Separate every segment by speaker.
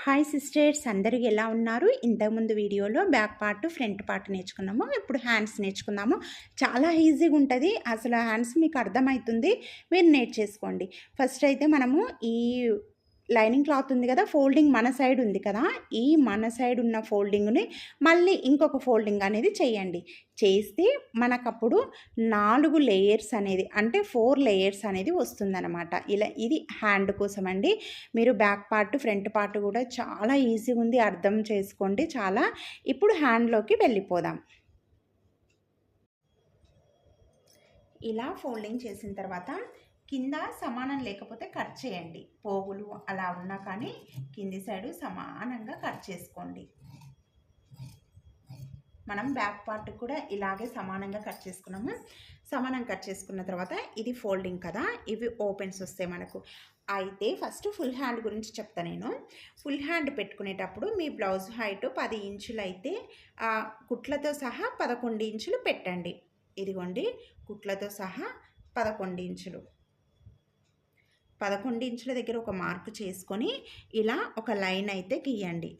Speaker 1: Hi sisters, అందరూ ఎలా ఉన్నారు? ఇంతకుముందు వీడియోలో బ్యాక్ పార్ట్ ఫ్రంట్ పార్ట్ నేర్చుకున్నాము. ఇప్పుడు హ్యాండ్స్ నేర్చుకుందాము. చాలా ఈజీగా ఉంటుంది. అసలు హ్యాండ్స్ మీకు అర్థమవుతుంది, మీరు నేర్చేసుకోండి. ఫస్ట్ అయితే మనము ఈ లైనింగ్ క్లాత్ ఉంది కదా, ఫోల్డింగ్ మన సైడ్ ఉంది కదా, ఈ మన సైడ్ ఉన్న ఫోల్డింగ్ని మళ్ళీ ఇంకొక ఫోల్డింగ్ అనేది చేయండి. చేస్తే మనకప్పుడు 4 లేయర్స్ అనేది, అంటే 4 లేయర్స్ అనేది వస్తుందన్నమాట. ఇలా ఇది హ్యాండ్ కోసం అండి. మీరు బ్యాక్ పార్ట్ ఫ్రంట్ పార్ట్ కూడా చాలా ఈజీగా ఉంది, అర్థం చేసుకోండి చాలా. ఇప్పుడు హ్యాండ్లోకి వెళ్ళిపోదాం. ఇలా ఫోల్డింగ్ చేసిన తర్వాత కింద సమానం లేకపోతే కట్ చేయండి. పోగులు అలా ఉన్నా కానీ కింది సైడు సమానంగా కట్ చేసుకోండి. మనం బ్యాక్ పార్ట్ కూడా ఇలాగే సమానంగా కట్ చేసుకున్నాము. సమానంగా కట్ చేసుకున్న తర్వాత ఇది ఫోల్డింగ్ కదా, ఇవి ఓపెన్స్ వస్తాయి మనకు. అయితే ఫస్ట్ ఫుల్ హ్యాండ్ గురించి చెప్తా నేను. ఫుల్ హ్యాండ్ పెట్టుకునేటప్పుడు మీ బ్లౌజ్ హైట్ 10 ఇంచులు అయితే కుట్లతో సహా 11 ఇంచులు పెట్టండి. ఇదిగోండి, కుట్లతో సహా 11 ఇంచులు. 11 ఇంచుల దగ్గర ఒక మార్కు చేసుకొని ఇలా ఒక లైన్ అయితే గీయండి.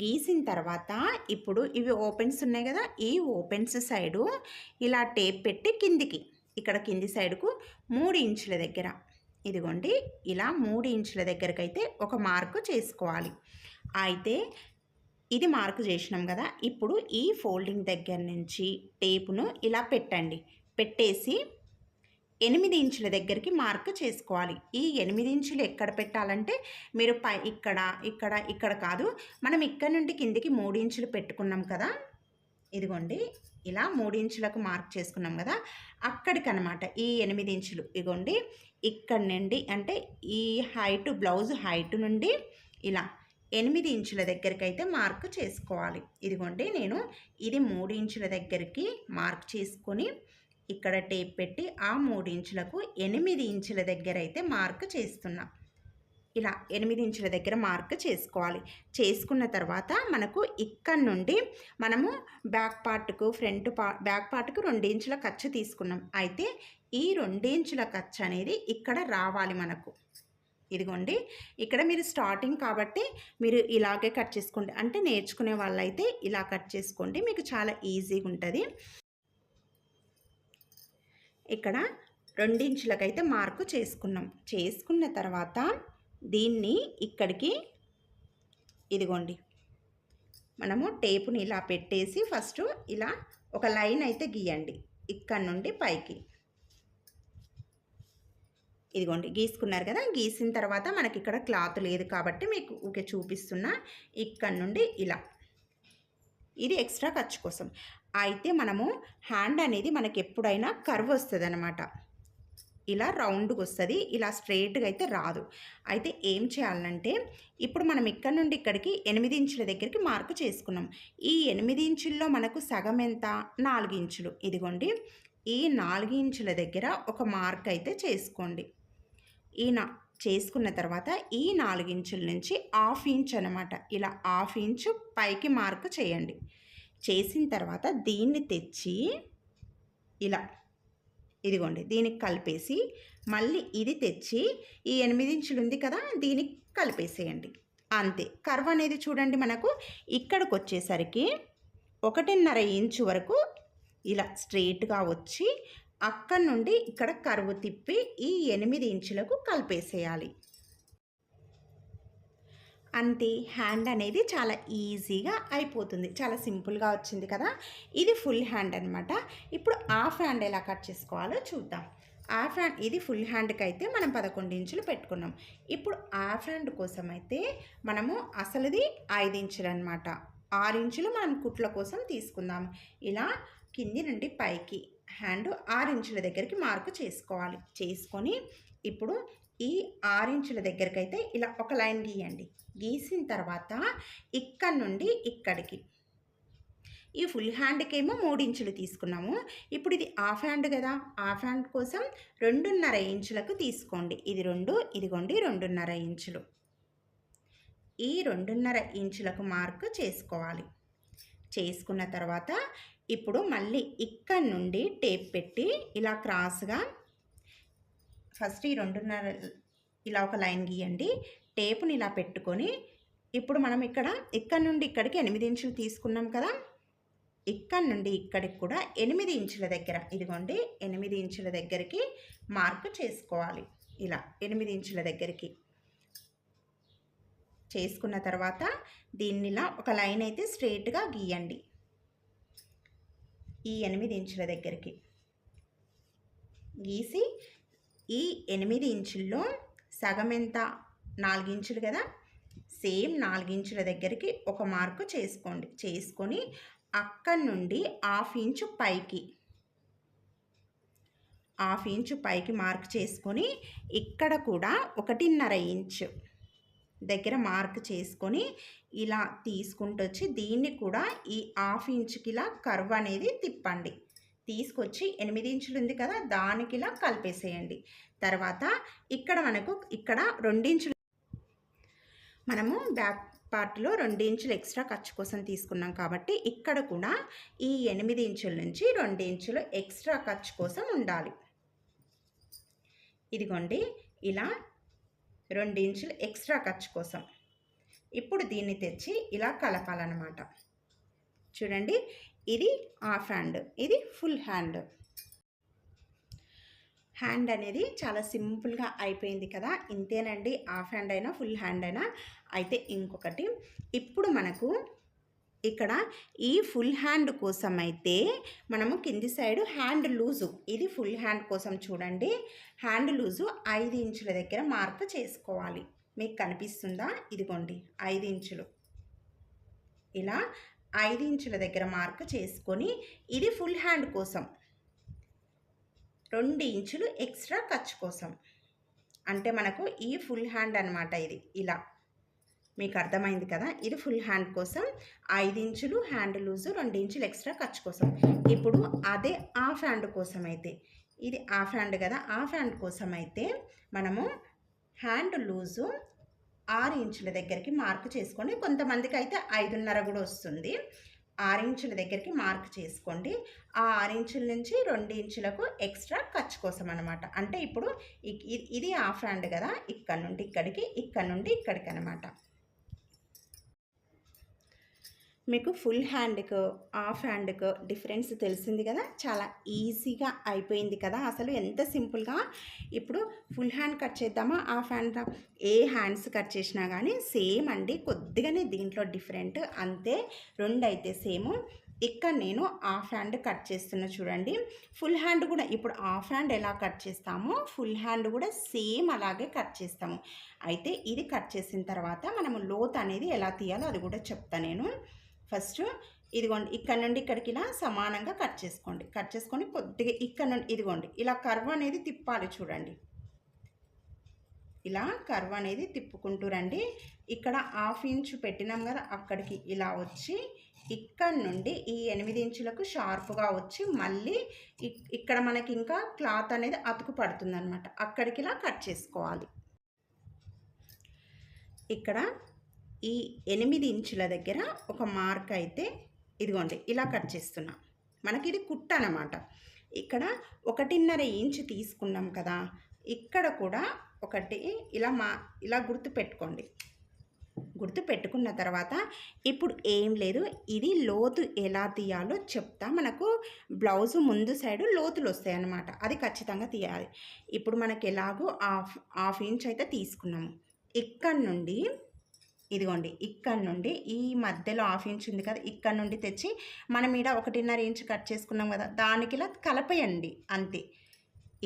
Speaker 1: గీసిన తర్వాత ఇప్పుడు ఇవి ఓపెన్స్ ఉన్నాయి కదా, ఈ ఓపెన్స్ సైడు ఇలా టేప్ పెట్టి కిందికి, ఇక్కడ కింది సైడుకు 3 ఇంచుల దగ్గర, ఇదిగోండి ఇలా 3 ఇంచుల దగ్గరకైతే ఒక మార్కు చేసుకోవాలి. అయితే ఇది మార్కు చేసినాం కదా, ఇప్పుడు ఈ ఫోల్డింగ్ దగ్గర నుంచి టేపును ఇలా పెట్టండి. పెట్టేసి 8 ఇంచుల దగ్గరికి మార్క్ చేసుకోవాలి. ఈ 8 ఇంచులు ఎక్కడ పెట్టాలంటే మీరు ఇక్కడ కాదు, మనం ఇక్కడ నుండి కిందికి 3 ఇంచులు పెట్టుకున్నాం కదా, ఇదిగోండి ఇలా 3 ఇంచులకు మార్క్ చేసుకున్నాం కదా, అక్కడికనమాట ఈ 8 ఇంచులు. ఇదిగోండి ఇక్కడ నుండి, అంటే ఈ హైట్, బ్లౌజ్ హైట్ నుండి ఇలా 8 ఇంచుల దగ్గరికి అయితే మార్క్ చేసుకోవాలి. ఇదిగోండి నేను ఇది 3 ఇంచుల దగ్గరికి మార్క్ చేసుకొని ఇక్కడ టేప్ పెట్టి ఆ 3 ఇంచులకు 8 ఇంచుల దగ్గర అయితే మార్క్ చేస్తున్నా. ఇలా 8 ఇంచుల దగ్గర మార్క్ చేసుకోవాలి. చేసుకున్న తర్వాత మనకు ఇక్కడ నుండి మనము బ్యాక్ పార్ట్కు బ్యాక్ పార్ట్కు 2 ఇంచుల ఖర్చు తీసుకున్నాం. అయితే ఈ 2 ఇంచుల ఖర్చు అనేది ఇక్కడ రావాలి మనకు. ఇదిగోండి ఇక్కడ మీరు స్టార్టింగ్ కాబట్టి మీరు ఇలాగే కట్ చేసుకోండి. అంటే నేర్చుకునే వాళ్ళైతే ఇలా కట్ చేసుకోండి, మీకు చాలా ఈజీగా ఉంటుంది. ఇక్కడ 2 ఇంచులకైతే మార్కు చేసుకున్నాం. చేసుకున్న తర్వాత దీన్ని ఇక్కడికి, ఇదిగోండి మనము టేపుని ఇలా పెట్టేసి ఫస్ట్ ఇలా ఒక లైన్ అయితే గీయండి. ఇక్కడ నుండి పైకి, ఇదిగోండి గీసుకున్నారు కదా. గీసిన తర్వాత మనకి ఇక్కడ క్లాత్ లేదు కాబట్టి మీకు ఊకే చూపిస్తున్నా. ఇక్కడ నుండి ఇలా, ఇది ఎక్స్ట్రా ఖర్చు కోసం. అయితే మనము హ్యాండ్ అనేది మనకి ఎప్పుడైనా కర్వ్ వస్తుంది అనమాట, ఇలా రౌండ్గా వస్తుంది, ఇలా స్ట్రైట్గా అయితే రాదు. అయితే ఏం చేయాలంటే ఇప్పుడు మనం ఇక్కడ నుండి ఇక్కడికి 8 ఇంచుల దగ్గరికి మార్కు చేసుకున్నాం. ఈ 8 ఇంచుల్లో మనకు సగం ఎంత? 4 ఇంచులు. ఇదిగోండి ఈ 4 ఇంచుల దగ్గర ఒక మార్క్ అయితే చేసుకోండి. చేసుకున్న తర్వాత ఈ 4 ఇంచుల నుంచి 1/2 ఇంచ్ అనమాట, ఇలా 1/2 ఇంచు పైకి మార్కు చేయండి. చేసిన తర్వాత దీన్ని తెచ్చి ఇలా, ఇదిగోండి దీనికి కలిపేసి మళ్ళీ ఇది తెచ్చి ఈ 8 ఇంచులు ఉంది కదా, దీనికి కలిపేసేయండి. అంతే. కర్వ్ అనేది చూడండి మనకు ఇక్కడికి వచ్చేసరికి 1.5 ఇంచు వరకు ఇలా స్ట్రెయిట్గా వచ్చి అక్కడి నుండి ఇక్కడ కర్వ్ తిప్పి ఈ 8 ఇంచులకు కలిపేసేయాలి. అంతే. హ్యాండ్ అనేది చాలా ఈజీగా అయిపోతుంది. చాలా సింపుల్గా వచ్చింది కదా. ఇది ఫుల్ హ్యాండ్ అనమాట. ఇప్పుడు హాఫ్ హ్యాండ్ ఎలా కట్ చేసుకోవాలో చూద్దాం. హాఫ్ హ్యాండ్, ఇది ఫుల్ హ్యాండ్కి అయితే మనం 11 ఇంచులు పెట్టుకున్నాం. ఇప్పుడు హాఫ్ హ్యాండ్ కోసం అయితే మనము అసలుది 5 ఇంచులు అనమాట, 6 ఇంచులు మనం కుట్ల కోసం తీసుకుందాం. ఇలా కింది నుండి పైకి హ్యాండ్ 6 ఇంచుల దగ్గరికి మార్కు చేసుకోవాలి. చేసుకొని ఇప్పుడు ఈ 6 ఇంచుల దగ్గరికి అయితే ఇలా ఒక లైన్ గీయండి. గీసిన తర్వాత ఇక్కడ నుండి ఇక్కడికి, ఈ ఫుల్ హ్యాండ్కి ఏమో 3 ఇంచులు తీసుకున్నాము. ఇప్పుడు ఇది హాఫ్ హ్యాండ్ కదా, హాఫ్ హ్యాండ్ కోసం 2.5 ఇంచులకు తీసుకోండి. ఇది 2, ఇదిగోండి 2.5 ఇంచులు. ఈ 2.5 ఇంచులకు మార్కు చేసుకోవాలి. చేసుకున్న తర్వాత ఇప్పుడు మళ్ళీ ఇక్కడ నుండి టేప్ పెట్టి ఇలా క్రాస్గా ఫస్ట్ ఈ 2.5 ఇలా ఒక లైన్ గీయండి. టేపుని ఇలా పెట్టుకొని ఇప్పుడు మనం ఇక్కడ నుండి ఇక్కడికి 8 ఇంచులు తీసుకున్నాం కదా, ఇక్కడ నుండి ఇక్కడికి కూడా 8 ఇంచుల దగ్గర, ఇదిగోండి 8 ఇంచుల దగ్గరికి మార్క్ చేసుకోవాలి. ఇలా 8 ఇంచుల దగ్గరికి చేసుకున్న తర్వాత దీన్ని ఇలా ఒక లైన్ అయితే స్ట్రైట్గా గీయండి. ఈ 8 ఇంచుల దగ్గరికి గీసి ఈ 8 ఇంచుల్లో సగం ఎంత, 4 ఇంచులు కదా, సేమ్ 4 ఇంచుల దగ్గరికి ఒక మార్కు చేసుకోండి. చేసుకొని అక్కడి నుండి హాఫ్ ఇంచు పైకి మార్క్ చేసుకొని ఇక్కడ కూడా 1.5 ఇంచు దగ్గర మార్క్ చేసుకొని ఇలా తీసుకుంటూ వచ్చి దీన్ని కూడా ఈ హాఫ్ ఇంచుకి ఇలా కర్వ్ అనేది తిప్పండి. తీసుకొచ్చి 8 ఇంచులు ఉంది కదా, దానికి ఇలా కలిపేసేయండి. తర్వాత ఇక్కడ మనకు 2 ఇంచులు మనము బ్యాక్ పార్ట్లో 2 ఇంచులు ఎక్స్ట్రా ఖర్చు కోసం తీసుకున్నాం కాబట్టి ఇక్కడ కూడా ఈ 8 ఇంచుల నుంచి 2 ఇంచులు ఎక్స్ట్రా ఖర్చు కోసం ఉండాలి. ఇదిగోండి ఇలా 2 ఇంచులు ఎక్స్ట్రా ఖర్చు కోసం. ఇప్పుడు దీన్ని తెచ్చి ఇలా కలపాలన్నమాట. చూడండి, ఇది హాఫ్ హ్యాండ్, ఇది ఫుల్ హ్యాండ్. హ్యాండ్ అనేది చాలా సింపుల్గా అయిపోయింది కదా. ఇంతేనండి, హాఫ్ హ్యాండ్ అయినా ఫుల్ హ్యాండ్ అయినా. అయితే ఇంకొకటి, ఇప్పుడు మనకు ఇక్కడ ఈ ఫుల్ హ్యాండ్ కోసం అయితే మనము కింది సైడ్ హ్యాండ్ లూజు, ఇది ఫుల్ హ్యాండ్ కోసం చూడండి, హ్యాండ్ లూజు 5 ఇంచుల దగ్గర మార్క్ చేసుకోవాలి. మీకు కనిపిస్తుందా? ఇదిగోండి 5 ఇంచులు. ఇలా 5 ఇంచుల దగ్గర మార్క్ చేసుకొని ఇది ఫుల్ హ్యాండ్ కోసం 2 ఇంచులు ఎక్స్ట్రా ఖర్చు కోసం. అంటే మనకు ఈ ఫుల్ హ్యాండ్ అనమాట. ఇది ఇలా మీకు అర్థమైంది కదా. ఇది ఫుల్ హ్యాండ్ కోసం 5 ఇంచులు హ్యాండ్ లూజు, 2 ఇంచులు ఎక్స్ట్రా ఖర్చు కోసం. ఇప్పుడు అదే హాఫ్ హ్యాండ్ కోసం అయితే, ఇది హాఫ్ హ్యాండ్ కదా, హాఫ్ హ్యాండ్ కోసం అయితే మనము హ్యాండ్ లూజు 6 ఇంచుల దగ్గరికి మార్క్ చేసుకొని, కొంతమందికి అయితే 5.5 కూడా వస్తుంది, 6 ఇంచుల దగ్గరికి మార్క్ చేసుకోండి. ఆ 6 ఇంచుల నుంచి 2 ఇంచులకు ఎక్స్ట్రా ఖర్చు కోసం అనమాట. అంటే ఇప్పుడు ఇది హాఫ్ హ్యాండ్ కదా, ఇక్కడ నుండి ఇక్కడికి, ఇక్కడ నుండి ఇక్కడికి అనమాట. మీకు ఫుల్ హ్యాండ్కు హాఫ్ హ్యాండ్కు డిఫరెన్స్ తెలిసింది కదా. చాలా ఈజీగా అయిపోయింది కదా. అసలు ఎంత సింపుల్గా. ఇప్పుడు ఫుల్ హ్యాండ్ కట్ చేద్దామా, హాఫ్ హ్యాండ్, ఏ హ్యాండ్స్ కట్ చేసినా కానీ సేమ్ అండి. కొద్దిగానే దీంట్లో డిఫరెంట్, అంతే. 2 అయితే సేమ్. ఇక్కడ నేను హాఫ్ హ్యాండ్ కట్ చేస్తున్నా చూడండి. ఫుల్ హ్యాండ్ కూడా ఇప్పుడు హాఫ్ హ్యాండ్ ఎలా కట్ చేస్తామో ఫుల్ హ్యాండ్ కూడా సేమ్ అలాగే కట్ చేస్తాము. అయితే ఇది కట్ చేసిన తర్వాత మనము లోత్ అనేది ఎలా తీయాలో అది కూడా చెప్తాను నేను. ఫస్ట్ ఇదిగోండి, ఇక్కడ నుండి ఇక్కడికి ఇలా సమానంగా కట్ చేసుకోండి. కట్ చేసుకొని కొద్దిగా ఇక్కడ నుండి ఇదిగోండి ఇలా కర్వ్ అనేది తిప్పాలి. చూడండి, ఇలా కర్వ్ అనేది తిప్పుకుంటూ రండి. ఇక్కడ హాఫ్ ఇంచు పెట్టినాం కదా, అక్కడికి ఇలా వచ్చి ఇక్కడ నుండి ఈ 8 ఇంచులకు షార్ప్గా వచ్చి మళ్ళీ ఇక్కడ మనకి ఇంకా క్లాత్ అనేది అతుకు పడుతుంది అనమాట. అక్కడికి ఇలా కట్ చేసుకోవాలి. ఇక్కడ ఈ 8 ఇంచుల దగ్గర ఒక మార్క్ అయితే ఇదిగోండి ఇలా కట్ చేస్తున్నా. మనకి ఇది కుట్ట అన్నమాట. ఇక్కడ 1.5 ఇంచు తీసుకున్నాం కదా, ఇక్కడ కూడా ఒకటి ఇలా గుర్తు పెట్టుకోండి. గుర్తు పెట్టుకున్న తర్వాత ఇప్పుడు ఏం లేదు, ఇది లోతు ఎలా తీయాలో చెప్తా. మనకు బ్లౌజు ముందు సైడు లోతులు వస్తాయి అన్నమాట, అది ఖచ్చితంగా తీయాలి. ఇప్పుడు మనకి ఎలాగో హాఫ్ ఇంచ్ అయితే తీసుకున్నాము. ఇక్కడ నుండి ఇదిగోండి, ఇక్కడ నుండి ఈ మధ్యలో హాఫ్ ఇంచ్ ఉంది కదా, ఇక్కడ నుండి తెచ్చి మనం ఈడ 1.5 ఇంచు కట్ చేసుకున్నాం కదా, దానికి ఇలా కలపేయండి అంతే.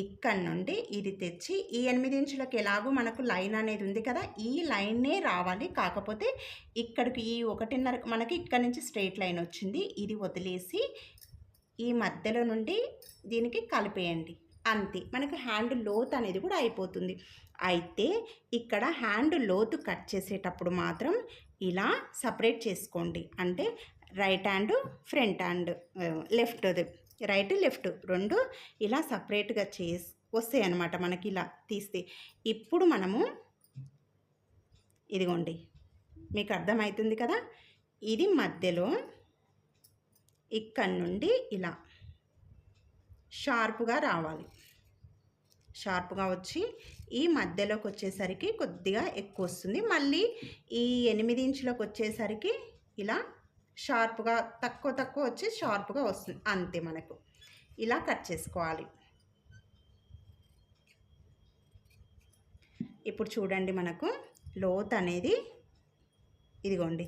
Speaker 1: ఇక్కడ నుండి ఇది తెచ్చి ఈ 8 ఇంచులకు ఎలాగో మనకు లైన్ అనేది ఉంది కదా, ఈ లైన్నే రావాలి. కాకపోతే ఇక్కడికి ఈ 1.5 మనకి ఇక్కడ నుంచి స్ట్రైట్ లైన్ వచ్చింది, ఇది వదిలేసి ఈ మధ్యలో నుండి దీనికి కలిపేయండి అంతే. మనకు హ్యాండ్ లోత్ అనేది కూడా అయిపోతుంది. అయితే ఇక్కడ హ్యాండ్ లోతు కట్ చేసేటప్పుడు మాత్రం ఇలా సపరేట్ చేసుకోండి. అంటే right hand, front hand, left, right left 2 ఇలా సపరేట్గా వస్తాయి అన్నమాట మనకి ఇలా తీస్తే. ఇప్పుడు మనము ఇదిగోండి, మీకు అర్థమవుతుంది కదా, ఇది మధ్యలో ఇక్కడ నుండి ఇలా షార్ప్గా రావాలి. షార్ప్గా వచ్చి ఈ మధ్యలోకి వచ్చేసరికి కొద్దిగా ఎక్కువ వస్తుంది. మళ్ళీ ఈ 8 ఇంచులకు వచ్చేసరికి ఇలా షార్ప్గా తక్కువ వచ్చి షార్ప్గా వస్తుంది. అంతే మనకు ఇలా కట్ చేసుకోవాలి. ఇప్పుడు చూడండి, మనకు లోత్ అనేది ఇదిగోండి,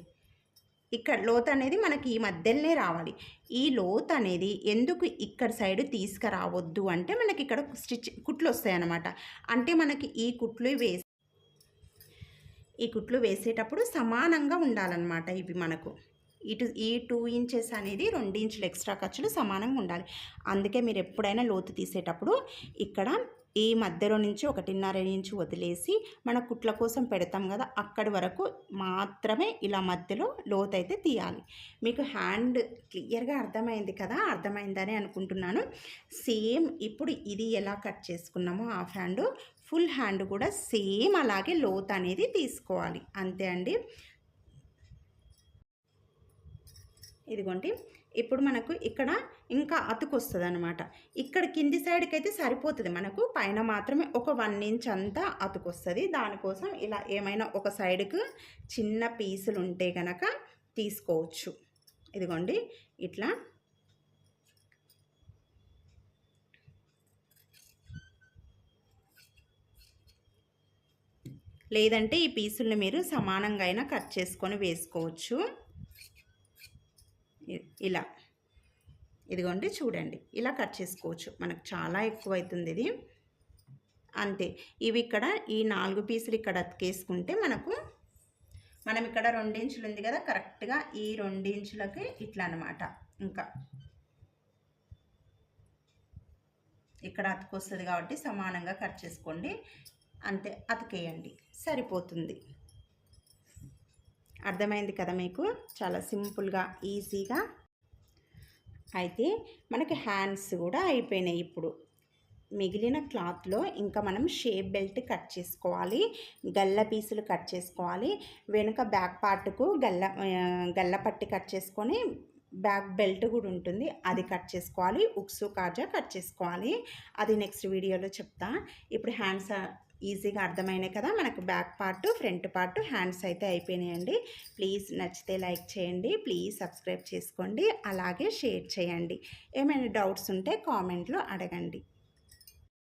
Speaker 1: ఇక్కడ లోత్ అనేది మనకి ఈ మధ్యలోనే రావాలి. ఈ లోత్ అనేది ఎందుకు ఇక్కడ సైడ్ తీసుకురావద్దు అంటే మనకి ఇక్కడ కుట్లు వస్తాయన్నమాట. అంటే మనకి ఈ కుట్లు వేసేటప్పుడు సమానంగా ఉండాలన్నమాట. ఇవి మనకు ఈ 2 ఇంచెస్ అనేది 2 ఇంచులు ఎక్స్ట్రా ఖర్చులు సమానంగా ఉండాలి. అందుకే మీరు ఎప్పుడైనా లోతు తీసేటప్పుడు ఇక్కడ ఈ మధ్యలో నుంచి 1.5 ఇంచు వదిలేసి మన కుట్ల కోసం పెడతాం కదా, అక్కడి వరకు మాత్రమే ఇలా మధ్యలో లోతు అయితే తీయాలి. మీకు హ్యాండ్ క్లియర్గా అర్థమైంది కదా, అర్థమైందని అనుకుంటున్నాను. సేమ్ ఇప్పుడు ఇది ఎలా కట్ చేసుకున్నామో హాఫ్ హ్యాండ్, ఫుల్ హ్యాండ్ కూడా సేమ్ అలాగే లోతు అనేది తీసుకోవాలి. అంతే అండి. ఇదిగోండి, ఇప్పుడు మనకు ఇక్కడ ఇంకా అతుకొస్తుంది అనమాట. ఇక్కడ కింది సైడ్కి అయితే సరిపోతుంది, మనకు పైన మాత్రమే ఒక 1 ఇంచ్ అంతా అతుకొస్తుంది. దానికోసం ఇలా ఏమైనా ఒక సైడ్కు చిన్న పీసులు ఉంటే కనుక తీసుకోవచ్చు. ఇదిగోండి, ఇట్లా లేదంటే ఈ పీసుల్ని మీరు సమానంగా అయినా కట్ చేసుకొని వేసుకోవచ్చు. ఇలా ఇదిగోండి, చూడండి, ఇలా కట్ చేసుకోవచ్చు. మనకు చాలా ఎక్కువ అవుతుంది ఇది. అంతే. ఇవి ఇక్కడ ఈ 4 పీసులు ఇక్కడ అతికేసుకుంటే మనం ఇక్కడ 2 ఇంచులు ఉంది కదా, కరెక్ట్గా ఈ 2 ఇంచులకి ఇట్లా అనమాట. ఇంకా ఇక్కడ అతుకొస్తుంది కాబట్టి సమానంగా కట్ చేసుకోండి. అంతే, అతికేయండి, సరిపోతుంది. అర్థమైంది కదా మీకు, చాలా సింపుల్గా ఈజీగా. అయితే మనకి హ్యాండ్స్ కూడా అయిపోయినాయి. ఇప్పుడు మిగిలిన క్లాత్లో ఇంకా మనం షేప్ బెల్ట్ కట్ చేసుకోవాలి, గల్ల పీసులు కట్ చేసుకోవాలి. వెనుక బ్యాక్ పార్ట్కు గల్ల పట్టి కట్ చేసుకొని బ్యాక్ బెల్ట్ కూడా ఉంటుంది, అది కట్ చేసుకోవాలి. ఉక్సు కాజా కట్ చేసుకోవాలి, అది నెక్స్ట్ వీడియోలో చెప్తా. ఇప్పుడు హ్యాండ్స్ ఈజీగా అర్థమైనాయి కదా. మనకు back part, front part, hands అయితే అయిపోయినాయండి. ప్లీజ్ నచ్చితే లైక్ చేయండి, ప్లీజ్ సబ్స్క్రైబ్ చేసుకోండి, అలాగే షేర్ చేయండి. ఏమైనా డౌట్స్ ఉంటే కామెంట్లో అడగండి.